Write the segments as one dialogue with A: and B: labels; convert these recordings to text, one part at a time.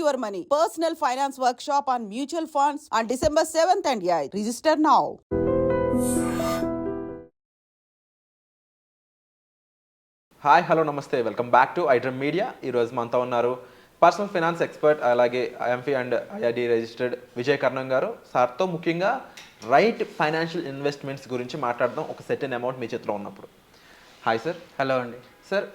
A: your money. Personal finance workshop on mutual funds on December 7th and 8th. Register now.
B: Hi hello నమస్తే welcome back to iDream Media. ఈరోజు మనతో ఉన్నారు personal finance expert అలాగే AMFI and IRDA registered Vijay Karnam గారు. సార్తో ముఖ్యంగా right financial investments గురించి మాట్లాడదాం ఒక సెర్టెన్ అమౌంట్ మీ చేతిలో ఉన్నప్పుడు. Hi sir.
C: హలో అండి.
B: సార్,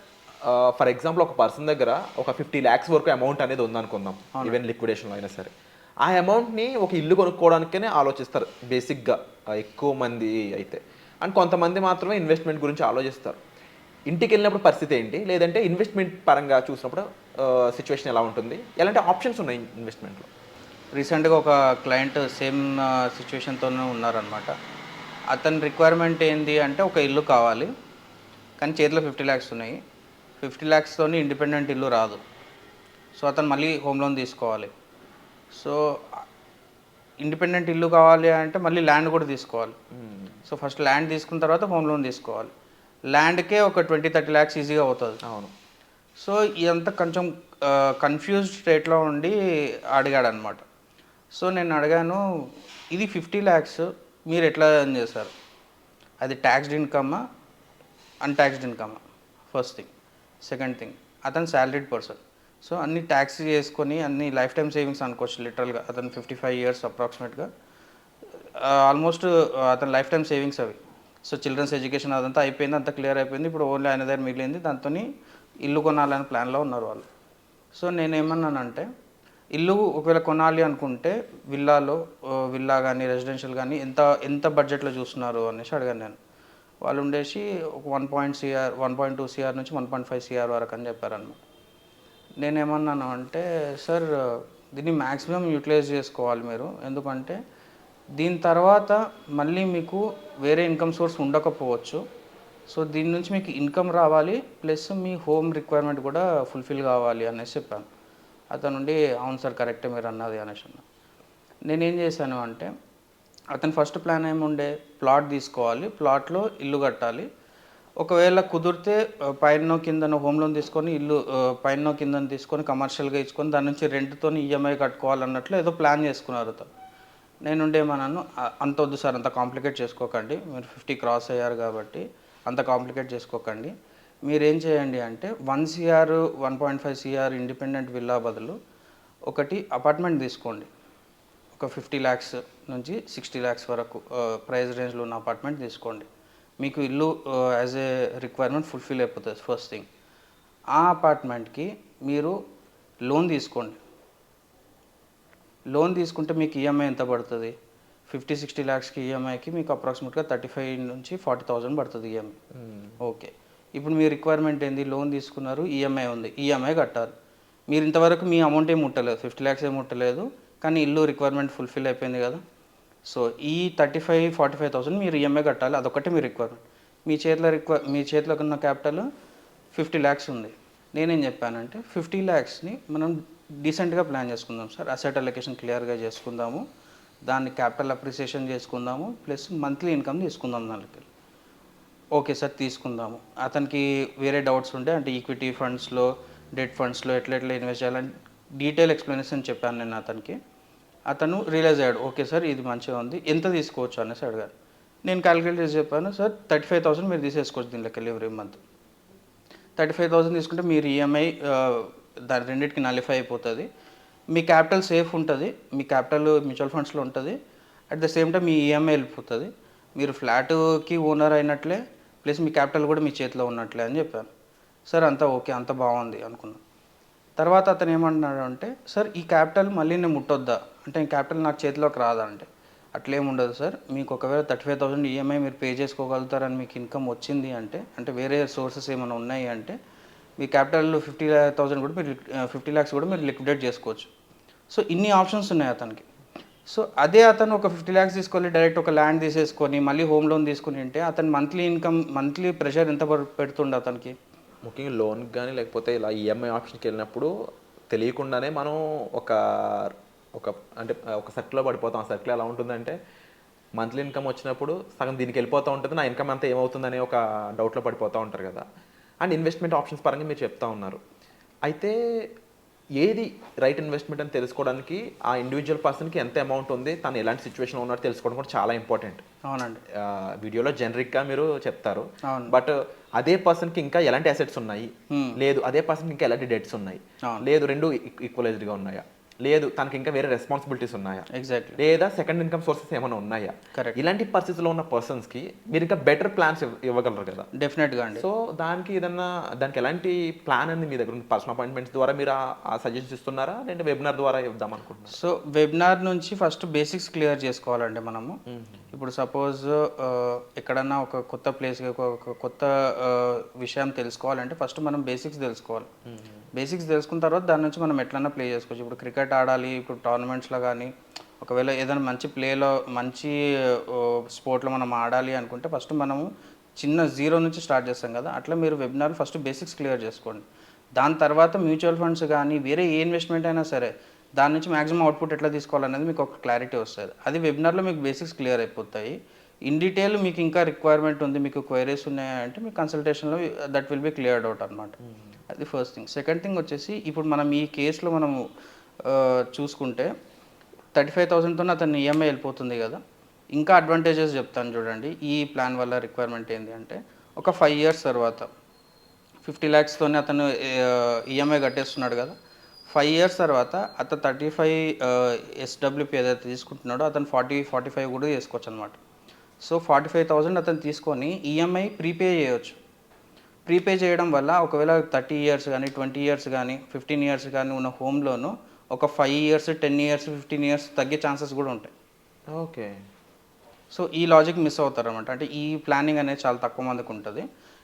B: ఫర్ ఎగ్జాంపుల్ ఒక పర్సన్ దగ్గర ఒక 50 lakhs వరకు అమౌంట్ అనేది ఉందనుకుందాం, ఈవెన్ లిక్విడేషన్లో అయినా సరే. ఆ అమౌంట్ని ఒక ఇల్లు కొనుక్కోవడానికనే ఆలోచిస్తారు బేసిక్గా ఎక్కువ మంది అయితే. అండ్ కొంతమంది మాత్రమే ఇన్వెస్ట్మెంట్ గురించి ఆలోచిస్తారు. ఇంటికి వెళ్ళినప్పుడు పరిస్థితి ఏంటి, లేదంటే ఇన్వెస్ట్మెంట్ పరంగా చూసినప్పుడు సిచ్యువేషన్ ఎలా ఉంటుంది, ఎలాంటి ఆప్షన్స్ ఉన్నాయి ఇన్వెస్ట్మెంట్లో?
C: రీసెంట్గా ఒక క్లయింట్ సేమ్ సిచ్యువేషన్తోనే ఉన్నారనమాట. అతని రిక్వైర్మెంట్ ఏంటి అంటే ఒక ఇల్లు కావాలి, కానీ చేతిలో 50 lakhs ఉన్నాయి. 50 lakhs ఇండిపెండెంట్ ఇల్లు రాదు. సో అతను మళ్ళీ హోమ్ లోన్ తీసుకోవాలి. సో ఇండిపెండెంట్ ఇల్లు కావాలి అంటే మళ్ళీ ల్యాండ్ కూడా తీసుకోవాలి. సో ఫస్ట్ ల్యాండ్ తీసుకున్న తర్వాత హోమ్ లోన్ తీసుకోవాలి. ల్యాండ్కే ఒక 20-30 lakhs ఈజీగా అవుతుంది.
B: అవును.
C: సో ఇదంతా కొంచెం కన్ఫ్యూజ్డ్ స్టేట్లో ఉండి అడిగాడు అనమాట. సో నేను అడిగాను, ఇది 50 lakhs మీరు ఎట్లా ఎర్న్ చేశారు, అది ట్యాక్స్డ్ ఇన్కమ్మా అన్ట్యాక్స్డ్ ఇన్కమ్మా? First thing. సెకండ్ థింగ్, అతను శాలరీడ్ పర్సన్. సో అన్ని ట్యాక్స్ చేసుకొని అన్ని లైఫ్ టైమ్ సేవింగ్స్ అనుకోవచ్చు లిటరల్గా. అతను 55 years అప్రాక్సిమేట్గా, ఆల్మోస్ట్ అతని లైఫ్ టైమ్ సేవింగ్స్ అవి. సో చిల్డ్రన్స్ ఎడ్యుకేషన్ అదంతా అయిపోయింది, అంతా క్లియర్ అయిపోయింది. ఇప్పుడు ఓన్లీ ఆయన దగ్గర మిగిలింది, దాంతో ఇల్లు కొనాలని ప్లాన్లో ఉన్నారు వాళ్ళు. సో నేనేమన్నానంటే, ఇల్లు ఒకవేళ కొనాలి అనుకుంటే విల్లా కానీ రెసిడెన్షియల్ కానీ ఎంత బడ్జెట్లో చూస్తున్నారు అనేసి అడిగాను నేను. వాళ్ళు ఉండేసి ఒక 1.2 CR నుంచి 1.5 CR వరకు అని చెప్పారన్నమాట. నేనేమన్నాను అంటే, సార్ దీన్ని మ్యాక్సిమం యూటిలైజ్ చేసుకోవాలి మీరు, ఎందుకంటే దీని తర్వాత మళ్ళీ మీకు వేరే ఇన్కమ్ సోర్స్ ఉండకపోవచ్చు. సో దీని నుంచి మీకు ఇన్కమ్ రావాలి, ప్లస్ మీ హోమ్ రిక్వైర్మెంట్ కూడా ఫుల్ఫిల్ కావాలి అనేసి చెప్పాను. అతను నుండి అవును సార్ కరెక్టే మీరు అన్నది అనేసి అన్నా. నేనేం చేశాను అంటే, అతను ఫస్ట్ ప్లాన్ ఏముండే, ప్లాట్ తీసుకోవాలి, ప్లాట్లో ఇల్లు కట్టాలి. ఒకవేళ కుదిరితే పైన కిందన హోమ్ లోన్ తీసుకొని ఇల్లు పైన కిందన తీసుకొని కమర్షియల్గా ఇచ్చుకొని దాని నుంచి రెంట్తో ఈఎంఐ కట్టుకోవాలన్నట్లు ఏదో ప్లాన్ చేసుకున్నారు అతను. నేనుండేమన్నాను, అంత వద్దు సార్, అంత కాంప్లికేట్ చేసుకోకండి, మీరు 50 క్రాస్ అయ్యారు కాబట్టి అంత కాంప్లికేట్ చేసుకోకండి. మీరేం చేయండి అంటే 1 CR 1.5 CR ఇండిపెండెంట్ విల్లా బదులు ఒకటి అపార్ట్మెంట్ తీసుకోండి. ఒక 50 lakhs నుంచి 60 lakhs వరకు ప్రైస్ రేంజ్లో ఉన్న అపార్ట్మెంట్ తీసుకోండి. మీకు ఇల్లు యాజ్ ఏ రిక్వైర్మెంట్ ఫుల్ఫిల్ అయిపోతుంది ఫస్ట్ థింగ్. ఆ అపార్ట్మెంట్కి మీరు లోన్ తీసుకోండి. లోన్ తీసుకుంటే మీకు ఈఎంఐ ఎంత పడుతుంది, 50-60 lakhsకి ఈఎంఐకి మీకు అప్రాక్సిమేట్గా 35,000 నుంచి 40,000 పడుతుంది ఈఎంఐ. ఓకే, ఇప్పుడు మీ రిక్వైర్మెంట్ ఏంది, లోన్ తీసుకున్నారు, ఈఎంఐ ఉంది, ఈఎంఐ కట్టాలి. మీరు ఇంతవరకు మీ అమౌంట్ ఏం ముట్టలేదు, 50 lakhs ఏం ముట్టలేదు, కానీ ఇల్లు రిక్వైర్మెంట్ ఫుల్ఫిల్ అయిపోయింది కదా. సో ఈ 35,000-45,000 మీరు ఈఎంఐ కట్టాలి, అదొకటి మీ రిక్వైర్మెంట్. మీ చేతిలో ఉన్న క్యాపిటల్ 50 lakhs ఉంది. నేనేం చెప్పానంటే 50 lakhsని మనం డీసెంట్గా ప్లాన్ చేసుకుందాం సార్, అసెట్ అలొకేషన్ క్లియర్గా చేసుకుందాము, దాన్ని క్యాపిటల్ అప్రిసియేషన్ చేసుకుందాము, ప్లస్ మంత్లీ ఇన్కమ్ తీసుకుందాం దానికి. ఓకే సార్ తీసుకుందాము. అతనికి వేరే డౌట్స్ ఉంటే అంటే ఈక్విటీ ఫండ్స్లో డెట్ ఫండ్స్లో ఎట్లా ఇన్వెస్ట్ చేయాలని డీటెయిల్ ఎక్స్ప్లెనేషన్ చెప్పాను నేను అతనికి. అతను రియలైజ్ అయ్యాడు, ఓకే సార్ ఇది మంచిగా ఉంది, ఎంత తీసుకోవచ్చు అనేసి అడిగారు. నేను క్యాలిక్యులేట్ చేసి చెప్పాను, సార్ 35,000 మీరు తీసేసుకోవచ్చు దీనిలోకి వెళ్ళి ఎవ్రీ మంత్. 35,000 తీసుకుంటే మీరు ఈఎంఐ దాని రెండింటికి నలిఫై అయిపోతుంది, మీ క్యాపిటల్ సేఫ్ ఉంటుంది, మీ క్యాపిటల్ మ్యూచువల్ ఫండ్స్లో ఉంటుంది, at the same time me EMI వెళ్ళిపోతుంది, మీరు ఫ్లాట్కి ఓనర్ అయినట్లే, ప్లస్ మీ క్యాపిటల్ కూడా మీ చేతిలో ఉన్నట్లే అని చెప్పాను. సార్ అంతా ఓకే, అంత బాగుంది అనుకున్నాను. తర్వాత అతను ఏమంటున్నాడు అంటే, సార్ ఈ క్యాపిటల్ మళ్ళీ నేను ముట్టొద్దా అంటే, ఈ క్యాపిటల్ నాకు చేతిలోకి రాదా అంటే, అట్లేం ఉండదు సార్, మీకు ఒకవేళ 35,000 ఈఎంఐ మీరు పే చేసుకోగలుగుతారని మీకు ఇన్కమ్ వచ్చింది అంటే వేరే సోర్సెస్ ఏమైనా ఉన్నాయి అంటే మీ క్యాపిటల్ 50,000 కూడా మీరు 50 lakhs కూడా మీరు లిక్విడేట్ చేసుకోవచ్చు. సో ఇన్ని ఆప్షన్స్ ఉన్నాయి అతనికి. సో అదే అతను ఒక 50 lakhs తీసుకొని డైరెక్ట్ ఒక ల్యాండ్ తీసేసుకొని మళ్ళీ హోమ్ లోన్ తీసుకుని ఉంటే అతను మంత్లీ ప్రెషర్ ఎంత పెడుతుండే అతనికి.
B: ముఖ్యంగా లోన్కి కానీ లేకపోతే ఇలా ఈఎంఐ ఆప్షన్కి వెళ్ళినప్పుడు తెలియకుండానే మనం ఒక సర్కిల్లో పడిపోతాం. ఆ సర్కిల్ ఎలా ఉంటుందంటే, మంత్లీ ఇన్కమ్ వచ్చినప్పుడు సగం దీనికి వెళ్ళిపోతూ ఉంటుంది, నా ఇన్కమ్ అంతా ఏమవుతుందనే ఒక డౌట్లో పడిపోతూ ఉంటారు కదా. అండ్ ఇన్వెస్ట్మెంట్ ఆప్షన్స్ పరంగా మీరు చెప్తా ఉన్నారు. అయితే ఏది రైట్ ఇన్వెస్ట్మెంట్ అని తెలుసుకోవడానికి ఆ ఇండివిజువల్ పర్సన్కి ఎంత అమౌంట్ ఉంది, తను ఎలాంటి సిచ్యువేషన్ ఉన్నారో తెలుసుకోవడం కూడా చాలా ఇంపార్టెంట్.
C: అవునండి.
B: వీడియోలో జనరిక్గా మీరు చెప్తారు,
C: అవును.
B: బట్ అదే పర్సన్కి ఇంకా ఎలాంటి అసెట్స్ ఉన్నాయి, లేదు అదే పర్సన్కి ఇంకా ఎలాంటి డెట్స్ ఉన్నాయి, లేదు రెండు ఈక్వలైజ్డ్గా ఉన్నాయా, లేదు తనకి ఇంకా వేరే రెస్పాన్సిబిలిటీస్ ఉన్నాయా,
C: ఎగ్జాక్ట్లీ,
B: లేదా సెకండ్ ఇన్కమ్ సోర్సెస్ ఏమైనా ఉన్నాయా, ఇలాంటి పరిస్థితుల్లో ఉన్న పర్సన్స్కి మీరు ఇంకా బెటర్ ప్లాన్స్ ఇవ్వగలరు కదా.
C: డెఫినెట్గా అండి.
B: సో దానికి ఎలాంటి ప్లాన్ ఉంది మీ దగ్గర? పర్సనల్ అపాయింట్మెంట్స్ ద్వారా మీరు ఆ సజెషన్స్ ఇస్తున్నారా, లేదంటే వెబినార్ ద్వారా ఇద్దాం అనుకుంటున్నారా?
C: సో వెబినార్ నుంచి ఫస్ట్ బేసిక్స్ క్లియర్ చేసుకోవాలండి మనము. ఇప్పుడు సపోజ్ ఎక్కడన్నా ఒక కొత్త ప్లేస్కి ఒక కొత్త విషయం తెలుసుకోవాలంటే ఫస్ట్ మనం బేసిక్స్ తెలుసుకోవాలి. బేసిక్స్ తెలుసుకున్న తర్వాత దాని నుంచి మనం ఎట్లన్నా ప్లే చేసుకోవచ్చు. ఇప్పుడు క్రికెట్ ఆడాలి, ఇప్పుడు టోర్నమెంట్స్లో కానీ ఒకవేళ ఏదైనా మంచి ప్లేలో మంచి స్పోర్ట్లో మనం ఆడాలి అనుకుంటే ఫస్ట్ మనము చిన్న జీరో నుంచి స్టార్ట్ చేస్తాం కదా, అట్లా మీరు వెబినార్ ఫస్ట్ బేసిక్స్ క్లియర్ చేసుకోండి. దాని తర్వాత మ్యూచువల్ ఫండ్స్ కానీ వేరే ఏ ఇన్వెస్ట్మెంట్ అయినా సరే దాని నుంచి మ్యాక్సిమం అవుట్పుట్ ఎట్లా తీసుకోవాలనేది మీకు ఒక క్లారిటీ వస్తుంది. అది వెబినార్లో మీకు బేసిక్స్ క్లియర్ అయిపోతాయి. ఇన్ డీటెయిల్ మీకు ఇంకా రిక్వైర్మెంట్ ఉంది, మీకు క్వైరీస్ ఉన్నాయంటే మీ కన్సల్టేషన్లో that will be cleared out అనమాట. అది ఫస్ట్ థింగ్. సెకండ్ థింగ్ వచ్చేసి ఇప్పుడు మనం ఈ కేసులో మనము చూసుకుంటే 35,000తో అతను ఈఎంఐ వెళ్ళిపోతుంది కదా. ఇంకా అడ్వాంటేజెస్ చెప్తాను చూడండి ఈ ప్లాన్ వల్ల. రిక్వైర్మెంట్ ఏంటి అంటే ఒక 5 years తర్వాత 50 lakhstోనే అతను ఈఎంఐ కట్టేస్తున్నాడు కదా. 5 years తర్వాత అతను 35 SWP ఏదైతే తీసుకుంటున్నాడో అతను 40-45 కూడా చేసుకోవచ్చు అనమాట. సో 45,000 అతను తీసుకొని ఈఎంఐ ప్రీపే చేయవచ్చు. ప్రీపే చేయడం వల్ల ఒకవేళ 30 years కానీ 20 years కానీ 15 years కానీ ఉన్న హోమ్ లోను ఒక 5 years 10 years 15 years తగ్గే ఛాన్సెస్ కూడా ఉంటాయి.
B: ఓకే.
C: సో ఈ లాజిక్ మిస్ అవుతారు అనమాట. అంటే ఈ ప్లానింగ్ అనేది చాలా తక్కువ మందికి ఉంటుంది.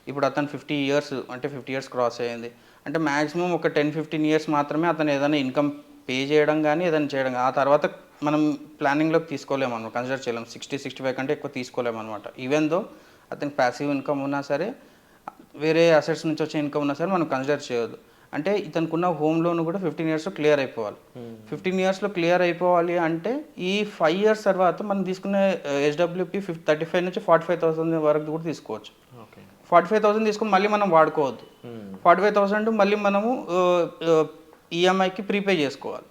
C: ఇప్పుడు అతను 50 years అంటే 50 years క్రాస్ అయ్యింది అంటే మ్యాక్సిమం ఒక 10-15 years మాత్రమే అతను ఏదైనా ఇన్కమ్ పే చేయడం కానీ ఏదైనా చేయడం, ఆ తర్వాత మనం ప్లానింగ్లోకి తీసుకోలేము అనమాట, కన్సిడర్ చేయలేము. 60-65 కంటే ఎక్కువ తీసుకోలేము అనమాట. ఈవెన్ దో అతనికి ప్యాసివ్ ఇన్కమ్ ఉన్నా సరే వేరే అసెట్స్ నుంచి వచ్చే ఇన్కమ్ ఉన్నా సరే మనం కన్సిడర్ చేయొద్దు. అంటే ఇతనుకున్న హోమ్ లోన్ కూడా 15 yearsలో క్లియర్ అయిపోవాలి. 15 yearsలో క్లియర్ అయిపోవాలి అంటే ఈ 5 years తర్వాత మనం తీసుకునే SWP 35 నుంచి 45,000 వరకు కూడా తీసుకోవచ్చు. 45,000 తీసుకుని మళ్ళీ మనం వాడుకోవద్దు. 45,000 మళ్ళీ మనము ఈఎంఐకి ప్రీపే చేసుకోవాలి.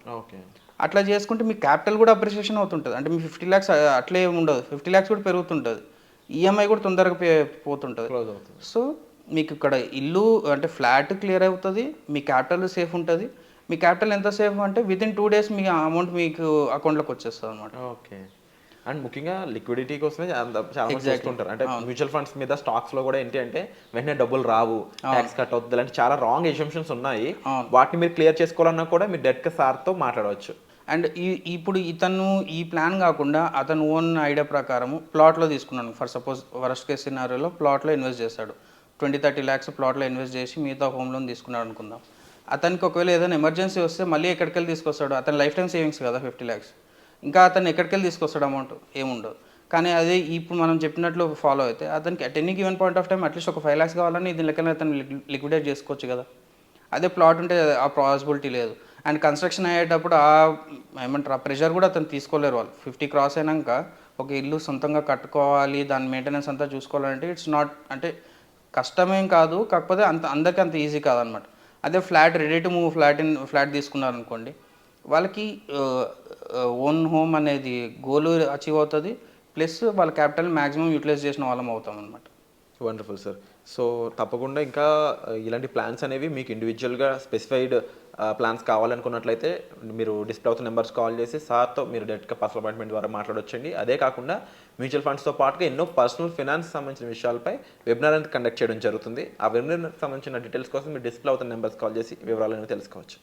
C: అట్లా చేసుకుంటే మీ క్యాపిటల్ కూడా అప్రిషియేషన్ అవుతుంటుంది. అంటే మీ 50 lakhs అట్లే ఉండదు, 50 lakhs కూడా పెరుగుతుంటుంది, ఈఎంఐ కూడా తొందరగా పోతుంటుంది. సో మీకు ఇక్కడ ఇల్లు అంటే ఫ్లాట్ క్లియర్ అవుతుంది, మీ క్యాపిటల్ సేఫ్ ఉంటుంది. మీ క్యాపిటల్ ఎంత సేఫ్ అంటే వితిన్ 2 days మీ అమౌంట్ మీకు అకౌంట్లోకి వచ్చేస్తుంది అనమాట.
B: ఓకే. అండ్ ముఖ్యంగా లిక్విడిటీ కోసమే చాలా మంది చూస్తుంటారు. అంటే మ్యూచువల్ ఫండ్స్ మీద స్టాక్స్లో కూడా ఏంటి అంటే వెంటనే డబ్బులు రావు, ట్యాక్స్ కట్ అవుతుంది, అలాంటి చాలా రాంగ్ ఎజంప్షన్స్ ఉన్నాయి. వాటిని మీరు క్లియర్ చేసుకోవాలన్నా కూడా మీరు డెట్గా సార్తో మాట్లాడవచ్చు.
C: అండ్ ఇప్పుడు ఇతను ఈ ప్లాన్ కాకుండా అతను ఓన్ ఐడియా ప్రకారము ప్లాట్లో తీసుకున్నాను. ఫర్ సపోజ్ వరస్ట్ కేస్ సినారియోలో ప్లాట్లో ఇన్వెస్ట్ చేశాడు. 20-30 lakhs ప్లాట్లో ఇన్వెస్ట్ చేసి మిగతా హోమ్ లోన్ తీసుకున్నాడు అనుకుందాం. అతనికి ఒకవేళ ఏదైనా ఎమర్జెన్సీ వస్తే మళ్ళీ ఎక్కడికెళ్ళి తీసుకొస్తాడు? అతని లైఫ్ టైం సేవింగ్స్ కదా 50 lakhs. ఇంకా అతను ఎక్కడికెళ్ళి తీసుకొస్తాడు అమౌంట్? ఏముండదు. కానీ అదే ఇప్పుడు మనం చెప్పినట్లు ఫాలో అయితే అతనికి at any given point of time at least ఒక 5 lakhs కావాలని దీని లెక్కన అతను లిక్విడేట్ చేసుకోవచ్చు కదా. అదే ప్లాట్ ఉంటే ఆ పాసిబిలిటీ లేదు. అండ్ కన్స్ట్రక్షన్ అయ్యేటప్పుడు ఏమంటారు ఆ ప్రెషర్ కూడా అతను తీసుకోలేరు. వాళ్ళు 50 క్రాస్ అయినాక ఒక ఇల్లు సొంతంగా కట్టుకోవాలి, దాని మెయింటెనెన్స్ అంతా చూసుకోవాలంటే ఇట్స్ నాట్ అంటే కష్టమేం కాదు, కాకపోతే అందరికీ అంత ఈజీ కాదనమాట. అదే flat ready to move flat తీసుకున్నారనుకోండి, వాళ్ళకి ఓన్ హోమ్ అనేది గోల్ అచీవ్ అవుతుంది, ప్లస్ వాళ్ళ క్యాపిటల్ మ్యాక్సిమం యూటిలైజ్ చేసిన వాళ్ళం అవుతాం అనమాట.
B: Wonderful sir. సో తప్పకుండా ఇంకా ఇలాంటి ప్లాన్స్ అనేవి మీకు ఇండివిజువల్గా స్పెసిఫైడ్ ప్లాన్స్ కావాలనుకున్నట్లయితే మీరు డిస్ప్లే అవుతున్న నెంబర్స్ కాల్ చేసి సార్తో మీరు డైరెక్ట్గా పర్సనల్ అపాయింట్మెంట్ ద్వారా మాట్లాడొచ్చండి. అదే కాకుండా మ్యూచువల్ ఫండ్స్తో పాటుగా ఎన్నో పర్సనల్ ఫినాన్స్ సంబంధించిన విషయాలపై వెబినార్ అనేది కండక్ట్ చేయడం జరుగుతుంది. ఆ వెబినార్కి సంబంధించిన డీటెయిల్స్ కోసం మీరు డిస్ప్లే అవుతున్న నెంబర్స్ కాల్ చేసి వివరాలు అనేవి తెలుసుకోవచ్చు.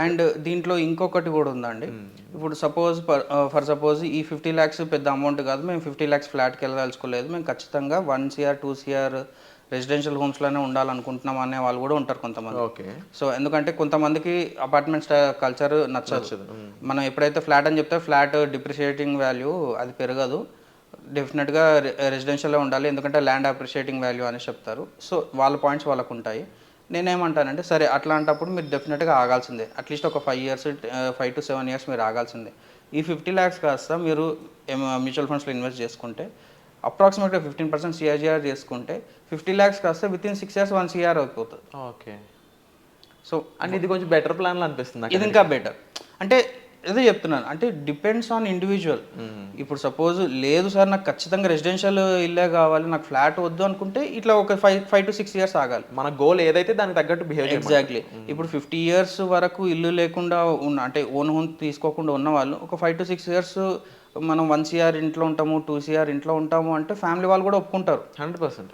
C: అండ్ దీంట్లో ఇంకొకటి కూడా ఉందండి. ఇప్పుడు ఫర్ సపోజ్ ఈ 50 lakhs పెద్ద అమౌంట్ కాదు, మేము 50 lakhs ఫ్లాట్కి వెళ్ళదలుచుకోలేదు, మేము ఖచ్చితంగా 1 CR 2 CR రెసిడెన్షియల్ హోమ్స్లోనే ఉండాలనుకుంటున్నాం అనే వాళ్ళు కూడా ఉంటారు కొంతమంది.
B: ఓకే.
C: సో ఎందుకంటే కొంతమందికి అపార్ట్మెంట్ కల్చర్ నచ్చదు. మనం ఎప్పుడైతే ఫ్లాట్ అని చెప్తే ఫ్లాట్ డిప్రిషియేటింగ్ వాల్యూ అది పెరగదు, డెఫినెట్గా రెసిడెన్షియల్లో ఉండాలి ఎందుకంటే ల్యాండ్ అప్రిషియేటింగ్ వాల్యూ అని చెప్తారు. సో వాళ్ళ పాయింట్స్ వాళ్ళకు ఉంటాయి. నేనేమంటానంటే సరే అట్లాంటప్పుడు మీరు డెఫినెట్గా ఆగాల్సిందే, అట్లీస్ట్ ఒక 5 to 7 years మీరు ఆగాల్సిందే. ఈ 50 lakhs కాస్త మీరు మ్యూచువల్ ఫండ్స్లో ఇన్వెస్ట్ చేసుకుంటే అప్రాక్సిమేట్గా 15% CAGR చేసుకుంటే 50 lakhs కాస్త విత్ ఇన్ 6 years 1 CR అయిపోతుంది.
B: ఓకే.
C: సో
B: అండ్ ఇది కొంచెం బెటర్ ప్లాన్లు అనిపిస్తుంది నాకు.
C: ఇది ఇంకా బెటర్. అంటే అదే చెప్తున్నాను, అంటే డిపెండ్స్ ఆన్ ఇండివిజువల్. ఇప్పుడు సపోజ్ లేదు సార్ నాకు ఖచ్చితంగా రెసిడెన్షియల్ ఇల్లే కావాలి, నాకు ఫ్లాట్ వద్దు అనుకుంటే ఇట్లా ఒక 5 to 6 years ఆగాలి.
B: మన గోల్ ఏదైతే దానికి తగ్గట్టు బిహేవ్ చేయాలి.
C: ఎగ్జాక్ట్లీ. ఇప్పుడు 50 years వరకు ఇల్లు లేకుండా ఉన్న, అంటే ఓన్ హోమ్ తీసుకోకుండా ఉన్న వాళ్ళు ఒక 5 to 6 years మనం 1 CR ఇంట్లో ఉంటాము, 2 CR ఇంట్లో ఉంటాము అంటే ఫ్యామిలీ వాళ్ళు కూడా ఒప్పుకుంటారు.
B: 100%.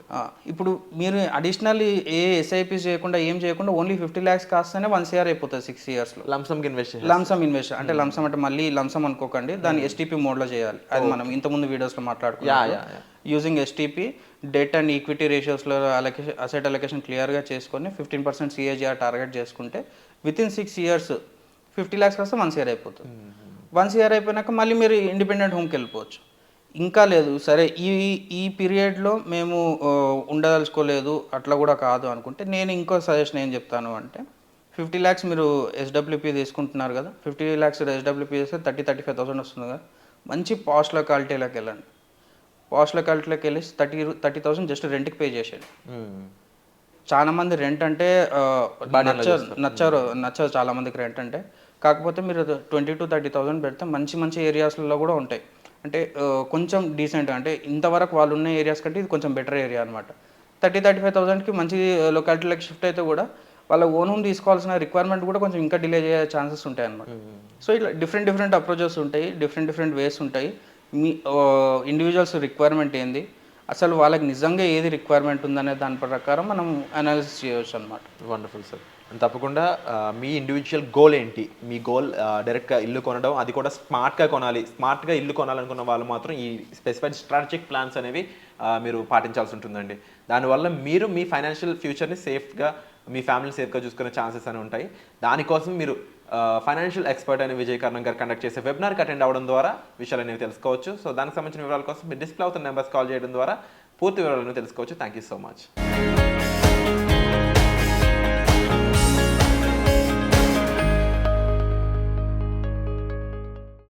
C: ఇప్పుడు మీరు అడిషనల్ ఏ ఎస్ఐపీస్ చేయకుండా ఏం చేయకుండా ఓన్లీ 50 lakhs కాస్తేనే 1 CR అయిపోతుంది 6 yearsలో.
B: లంసమ్ ఇన్వెస్ట్
C: లంసమ్ ఇన్వెస్ట్ అంటే లంసమ్ అంటే మళ్ళీ లంసమ్ అనుకోకండి, దాన్ని STP మోడ్లో చేయాలి. అది మనం ఇంతకుముందు వీడియోస్లో మాట్లాడుకున్నాం. Using STP debt and equity రేషియోస్లో అసెట్ అలొకేషన్ క్లియర్గా చేసుకొని 15% CAGR టార్గెట్ చేసుకుంటే వితిన్ 6 years 50 lakhs కాస్తే 1 CR అయిపోతుంది. 1 CR అయిపోయినాక మళ్ళీ మీరు ఇండిపెండెంట్ హోమ్కి వెళ్ళిపోవచ్చు. ఇంకా లేదు సరే ఈ పీరియడ్లో మేము ఉండదలుచుకోలేదు అట్లా కూడా కాదు అనుకుంటే నేను ఇంకో సజెషన్ ఏం చెప్తాను అంటే 50 lakhs మీరు SWP తీసుకుంటున్నారు కదా, 50 lakhs SWP చేస్తే 30,000-35,000 వస్తుంది కదా, మంచి పాష్ లొకాలిటీలోకి వెళ్ళండి. పాష్ లొకాలిటీలోకి వెళ్ళి 30,000 జస్ట్ రెంట్కి పే చేసేయండి. చాలా మంది రెంట్ అంటే నచ్చరు చాలా మందికి రెంట్ అంటే. కాకపోతే మీరు 20,000 to 30,000 పెడితే మంచి మంచి ఏరియాస్లలో కూడా ఉంటాయి. అంటే కొంచెం డీసెంట్, అంటే ఇంతవరకు వాళ్ళు ఉన్న ఏరియాస్ కంటే ఇది కొంచెం బెటర్ ఏరియా అనమాట. 30,000-35,000కి మంచి లొకాలిటీలోకి షిఫ్ట్ అయితే కూడా వాళ్ళ ఓన్ హోమ్ తీసుకోవాల్సిన రిక్వైర్మెంట్ కూడా కొంచెం ఇంకా డిలే అయ్యే ఛాన్సెస్ ఉంటాయి అనమాట. సో ఇట్లా డిఫరెంట్ అప్రోచెస్ ఉంటాయి, డిఫరెంట్ వేస్ ఉంటాయి. మీ ఇండివిజువల్స్ రిక్వైర్మెంట్ ఏంది, అసలు వాళ్ళకి నిజంగా ఏది రిక్వైర్మెంట్ ఉందనే దాని ప్రకారం మనం అనాలిసిస్ చేయవచ్చు అనమాట.
B: Wonderful sir. తప్పకుండా మీ ఇండివిజువల్ గోల్ ఏంటి, మీ గోల్ డైరెక్ట్గా ఇల్లు కొనడం, అది కూడా స్మార్ట్గా కొనాలి. స్మార్ట్గా ఇల్లు కొనాలనుకున్న వాళ్ళు మాత్రం ఈ స్పెసిఫైడ్ స్ట్రాటజిక్ ప్లాన్స్ అనేవి మీరు పాటించాల్సి ఉంటుందండి. దానివల్ల మీరు మీ ఫైనాన్షియల్ ఫ్యూచర్ని సేఫ్గా, మీ ఫ్యామిలీని సేఫ్గా చూసుకునే ఛాన్సెస్ అని ఉంటాయి. దానికోసం మీరు ఫైనాన్షియల్ ఎక్స్పర్ట్ అయిన విజయ్ కర్ణం గారు కండక్ట్ చేసే వెబినార్కి అటెండ్ అవ్వడం ద్వారా విషయాలు అనేవి తెలుసుకోవచ్చు. సో దానికి సంబంధించిన వివరాల కోసం మీరు డిస్ప్లే అవుతున్న నెంబర్స్ కాల్ చేయడం ద్వారా పూర్తి వివరాలను తెలుసుకోవచ్చు. Thank you so much.